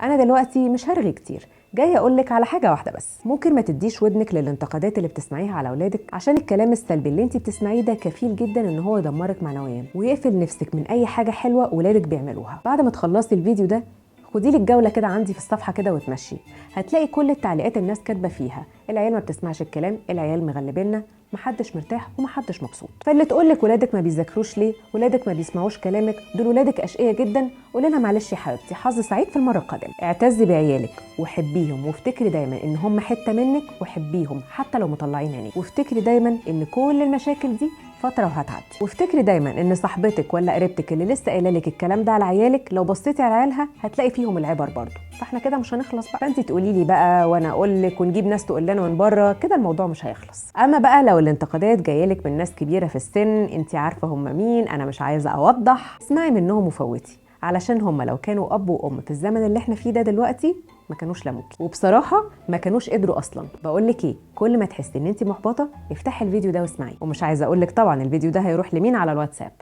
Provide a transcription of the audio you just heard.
انا دلوقتي مش هرغي كتير، جاي اقولك على حاجه واحده بس. ممكن ما تديش ودنك للانتقادات اللي بتسمعيها على اولادك، عشان الكلام السلبي اللي انت بتسمعيه ده كفيل جدا ان هو يدمرك معنويا ويقفل نفسك من اي حاجه حلوه ولادك بيعملوها. بعد ما تخلصي الفيديو ده خدي لك جوله كده عندي في الصفحه كده وتمشي، هتلاقي كل التعليقات الناس كاتبه فيها العيال ما بتسمعش الكلام، العيال مغلبيننا، محدش مرتاح ومحدش مبسوط. فاللي تقولك ولادك ما بيذاكروش ليه، ولادك ما بيسمعوش كلامك، دول ولادك اشقياء جدا، قولي لها معلش يا حبيبتي حظ سعيد في المره القادمه. اعتزي بعيالك وحبيهم، وافتكري دايما ان هم حته منك، وحبيهم حتى لو مطلعين عينيك، وافتكري دايما ان كل المشاكل دي فتره وهتعدي، وافتكري دايما ان صاحبتك ولا قريبتك اللي لسه قايله لك الكلام ده على عيالك لو بصيتي على عيالها هتلاقي فيهم العبر برضه. فاحنا كده مش هنخلص بقى، فانت تقولي لي بقى وانا اقول لك ونجيب ناس تقول لنا من بره، كده الموضوع مش هيخلص. اما بقى لو الانتقادات جايه لك من ناس كبيره في السن، انت عارفه هم مين، انا مش عايزه اوضح، اسمعي منهم وفوتي، علشان هم لو كانوا اب وام في الزمن اللي احنا فيه ده دلوقتي ما كانوش لموكي، وبصراحه ما كانوش قدروا اصلا. بقول لك ايه، كل ما تحسي ان انت محبطه افتحي الفيديو ده واسمعي. ومش عايزه اقول لك طبعا الفيديو ده هيروح لمين على الواتساب.